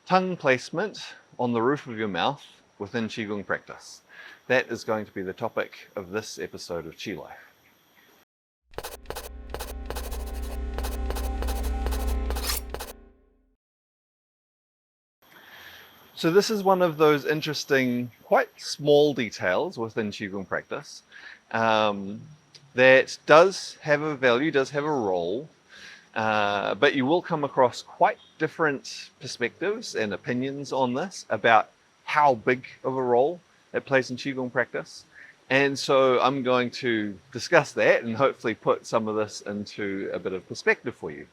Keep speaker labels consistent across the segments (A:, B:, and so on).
A: Tongue placement on the roof of your mouth within Qigong practice. That is going to be the topic of this episode of Qi Life. So this is one of those interesting, quite small details within Qigong practice that does have a value, does have a role, but you will come across quite different perspectives and opinions on this about how big of a role it plays in Qigong practice. And so I'm going to discuss that and hopefully put some of this into a bit of perspective for you.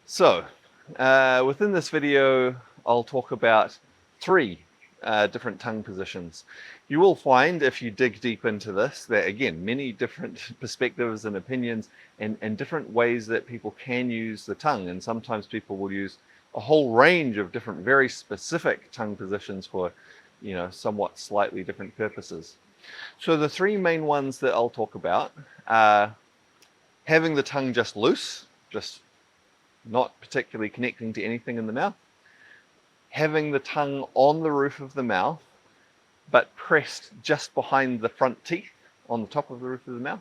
A: So within this video, I'll talk about three different tongue positions. You will find, if you dig deep into this, that again, many different perspectives and opinions and different ways that people can use the tongue. And sometimes people will use a whole range of different, very specific tongue positions for, somewhat slightly different purposes. So the three main ones that I'll talk about are having the tongue just loose, just not particularly connecting to anything in the mouth, having the tongue on the roof of the mouth, but pressed just behind the front teeth on the top of the roof of the mouth.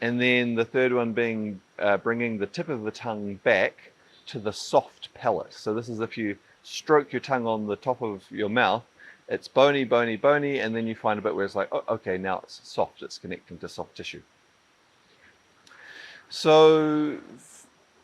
A: And then the third one being bringing the tip of the tongue back to the soft palate. So this is if you stroke your tongue on the top of your mouth, it's bony, bony, bony, and then you find a bit where it's like, oh, okay, now it's soft, it's connecting to soft tissue. So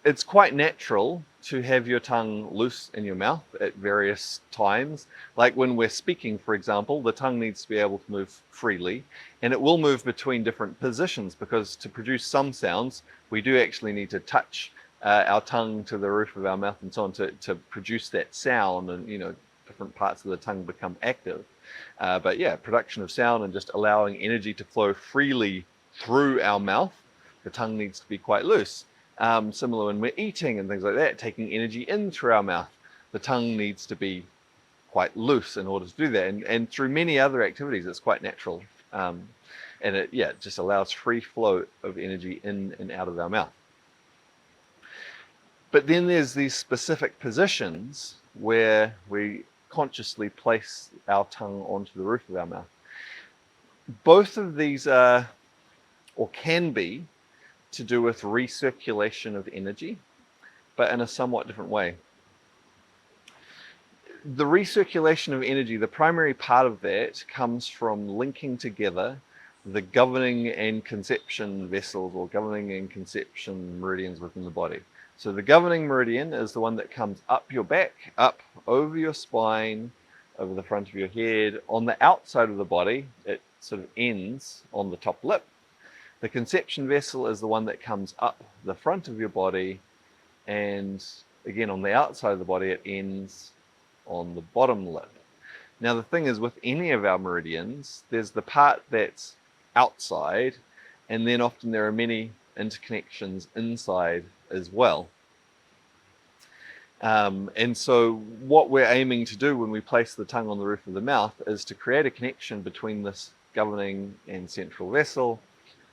A: it's quite natural to have your tongue loose in your mouth at various times. Like when we're speaking, for example, the tongue needs to be able to move freely, and it will move between different positions because to produce some sounds, we do actually need to touch our tongue to the roof of our mouth and so on to produce that sound, and different parts of the tongue become active. But yeah, production of sound and just allowing energy to flow freely through our mouth, the tongue needs to be quite loose. Similar when we're eating and things like that, taking energy in through our mouth, the tongue needs to be quite loose in order to do that. And through many other activities, it's quite natural. And it just allows free flow of energy in and out of our mouth. But then there's these specific positions where we consciously place our tongue onto the roof of our mouth. Both of these are, or can be, to do with recirculation of energy, but in a somewhat different way. The recirculation of energy, the primary part of that comes from linking together the governing and conception vessels, or governing and conception meridians within the body. So the governing meridian is the one that comes up your back, up over your spine, over the front of your head. On the outside of the body, it sort of ends on the top lip. The conception vessel is the one that comes up the front of your body, and again on the outside of the body it ends on the bottom lip. Now the thing is, with any of our meridians, there's the part that's outside, and then often there are many interconnections inside as well. And so what we're aiming to do when we place the tongue on the roof of the mouth is to create a connection between this governing and central vessel.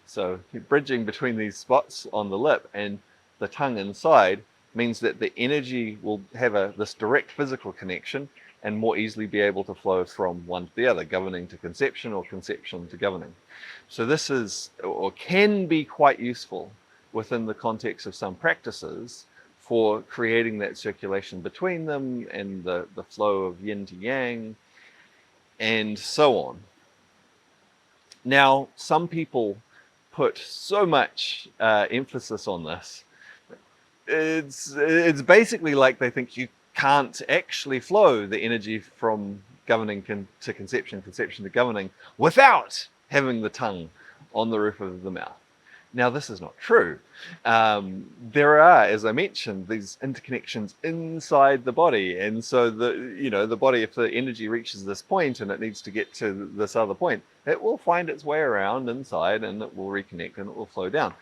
A: So bridging between these spots on the lip and the tongue inside means that the energy will have this direct physical connection and more easily be able to flow from one to the other, governing to conception or conception to governing. So this is, or can be, quite useful within the context of some practices for creating that circulation between them and the flow of yin to yang and so on. Now, some people put so much emphasis on this. It's basically like they think you can't actually flow the energy from governing to conception, conception to governing, without having the tongue on the roof of the mouth. Now, this is not true. There are, as I mentioned, these interconnections inside the body, and so the body, if the energy reaches this point and it needs to get to this other point, it will find its way around inside and it will reconnect and it will flow down.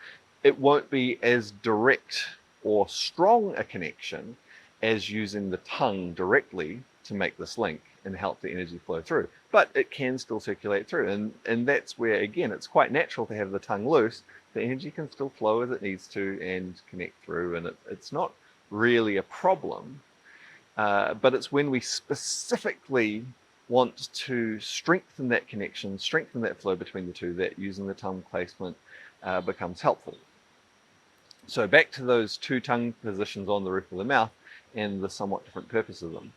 A: It won't be as direct or strong a connection as using the tongue directly to make this link and help the energy flow through. But it can still circulate through, and that's where, again, it's quite natural to have the tongue loose. The energy can still flow as it needs to and connect through, and it's not really a problem. but it's when we specifically want to strengthen that connection, strengthen that flow between the two, that using the tongue placement becomes helpful. So back to those two tongue positions on the roof of the mouth and the somewhat different purpose of them.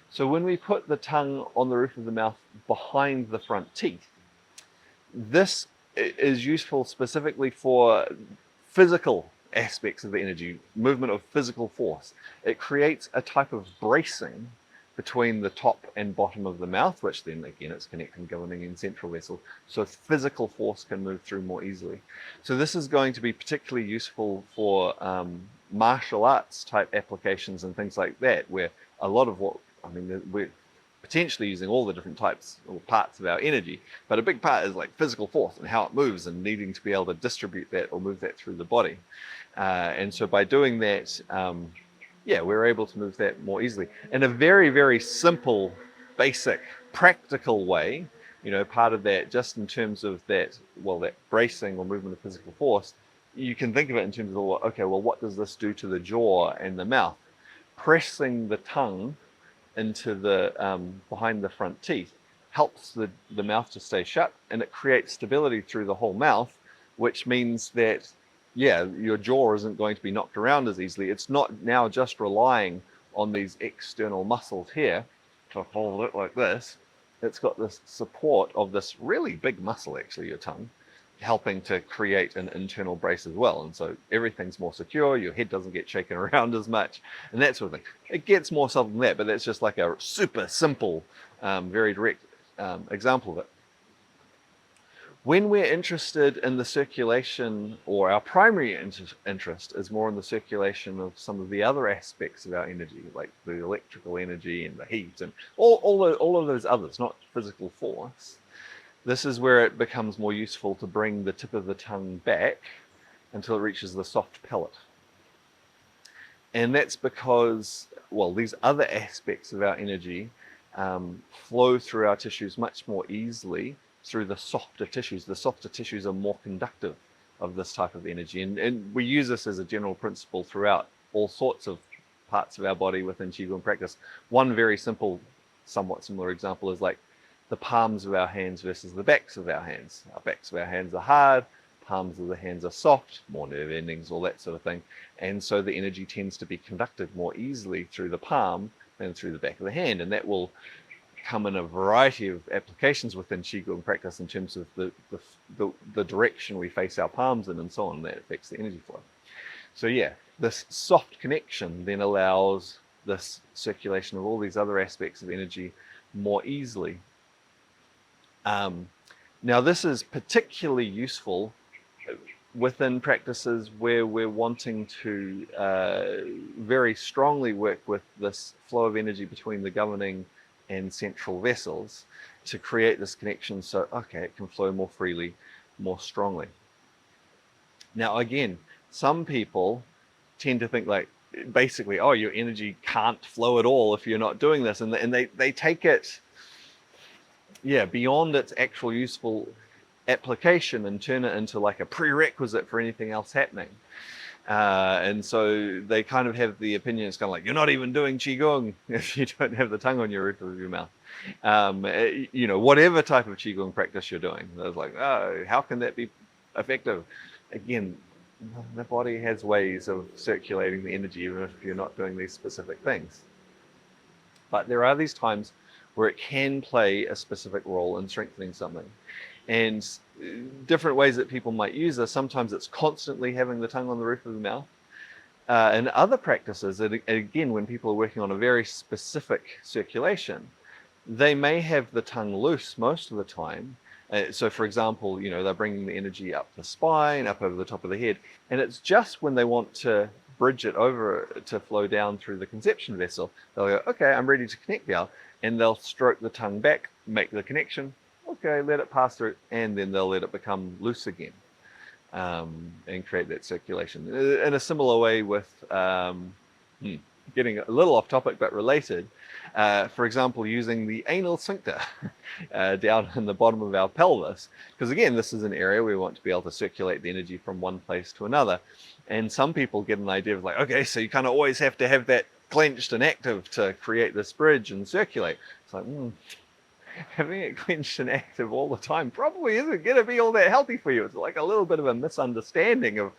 A: So when we put the tongue on the roof of the mouth behind the front teeth, this is useful specifically for physical aspects of the energy, movement of physical force. It creates a type of bracing between the top and bottom of the mouth, which then again it's connecting, governing, and central vessel, so physical force can move through more easily. So this is going to be particularly useful for martial arts type applications and things like that, where a lot of what, I mean, we're potentially using all the different types or parts of our energy, but a big part is like physical force and how it moves and needing to be able to distribute that or move that through the body. And so by doing that, yeah, we're able to move that more easily in a very, very simple, basic, practical way. You know, part of that, just in terms of that, well, that bracing or movement of physical force, you can think of it in terms of, okay, well, what does this do to the jaw and the mouth? Pressing the tongue into the behind the front teeth helps the mouth to stay shut, and it creates stability through the whole mouth, which means that, yeah, your jaw isn't going to be knocked around as easily. It's not now just relying on these external muscles here to hold it like this. It's got this support of this really big muscle, actually, your tongue, helping to create an internal brace as well. And so everything's more secure, your head doesn't get shaken around as much, and that sort of thing. It gets more subtle than that, but that's just like a super simple, very direct example of it. When we're interested in the circulation, or our primary interest is more in the circulation of some of the other aspects of our energy, like the electrical energy and the heat and all of those others, not physical force, this is where it becomes more useful to bring the tip of the tongue back until it reaches the soft palate. And that's because, well, these other aspects of our energy flow through our tissues much more easily through the softer tissues. The softer tissues are more conductive of this type of energy. And we use this as a general principle throughout all sorts of parts of our body within Qigong practice. One very simple, somewhat similar example is like the palms of our hands versus the backs of our hands. Our backs of our hands are hard, palms of the hands are soft, more nerve endings, all that sort of thing. And so the energy tends to be conducted more easily through the palm than through the back of the hand. And that will come in a variety of applications within Qigong practice in terms of the direction we face our palms in and so on. That affects the energy flow. So yeah, this soft connection then allows this circulation of all these other aspects of energy more easily. Now this is particularly useful within practices where we're wanting to very strongly work with this flow of energy between the governing and central vessels to create this connection so, okay, it can flow more freely, more strongly. Now again, some people tend to think like, basically, oh, your energy can't flow at all if you're not doing this, and they take it, yeah, beyond its actual useful application and turn it into like a prerequisite for anything else happening. And so they kind of have the opinion, it's kind of like, you're not even doing Qigong if you don't have the tongue on your roof of your mouth. You know, whatever type of Qigong practice you're doing, it's like, oh, how can that be effective? Again, the body has ways of circulating the energy even if you're not doing these specific things. But there are these times where it can play a specific role in strengthening something. And different ways that people might use this, sometimes it's constantly having the tongue on the roof of the mouth. And other practices, again, when people are working on a very specific circulation, they may have the tongue loose most of the time. So for example, you know, they're bringing the energy up the spine, up over the top of the head. And it's just when they want to bridge it over to flow down through the conception vessel, they'll go, okay, I'm ready to connect now. And they'll stroke the tongue back, make the connection. Okay, let it pass through, and then they'll let it become loose again and create that circulation. In a similar way with, getting a little off topic but related, for example, using the anal sphincter down in the bottom of our pelvis, because again, this is an area we want to be able to circulate the energy from one place to another. And some people get an idea of like, okay, so you kind of always have to have that clenched and active to create this bridge and circulate. It's like, having it clenched and active all the time probably isn't going to be all that healthy for you. It's like a little bit of a misunderstanding of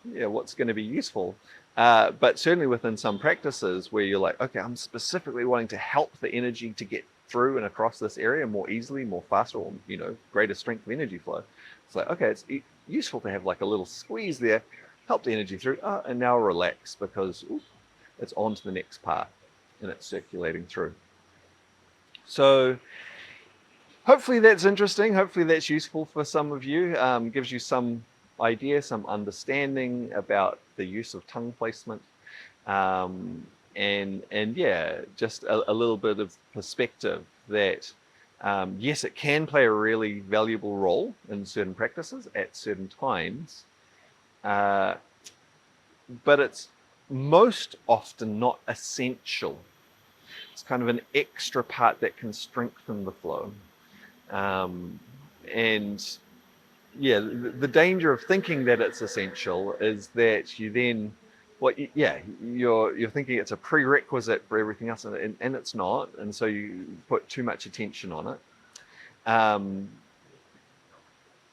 A: what's going to be useful. But certainly within some practices where you're like, okay, I'm specifically wanting to help the energy to get through and across this area more easily, more faster, or greater strength of energy flow. It's like, okay, it's useful to have like a little squeeze there, help the energy through, and now relax because it's on to the next part and it's circulating through. So hopefully that's interesting. Hopefully that's useful for some of you. Gives you some idea, some understanding about the use of tongue placement. And yeah, just a little bit of perspective that yes, it can play a really valuable role in certain practices at certain times, but it's most often not essential. It's kind of an extra part that can strengthen the flow. And yeah, the danger of thinking that it's essential is that you then, you're thinking it's a prerequisite for everything else, and it's not, and so you put too much attention on it.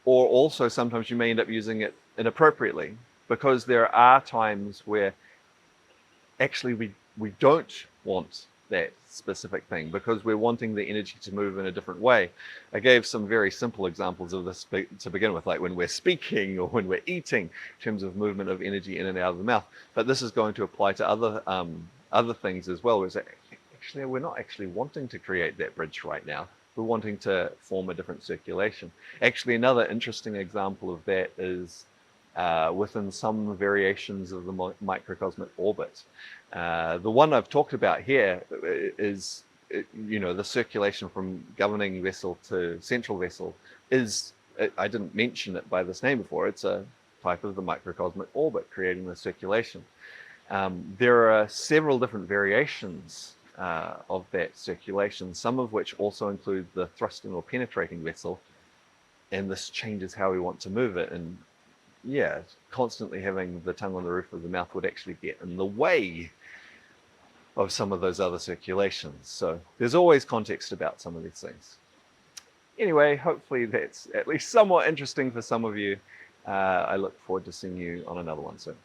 A: Or also sometimes you may end up using it inappropriately, because there are times where actually we don't want that specific thing because we're wanting the energy to move in a different way. I gave some very simple examples of this to begin with, like when we're speaking or when we're eating, in terms of movement of energy in and out of the mouth. But this is going to apply to other things as well. Where actually we're not actually wanting to create that bridge right now. We're wanting to form a different circulation. Actually, another interesting example of that is within some variations of the microcosmic orbit. The one I've talked about here is, the circulation from governing vessel to central vessel is, I didn't mention it by this name before, it's a type of the microcosmic orbit creating the circulation. There are several different variations of that circulation, some of which also include the thrusting or penetrating vessel, and this changes how we want to move it. And yeah, constantly having the tongue on the roof of the mouth would actually get in the way of some of those other circulations. So there's always context about some of these things. Anyway, hopefully that's at least somewhat interesting for some of you. I look forward to seeing you on another one soon.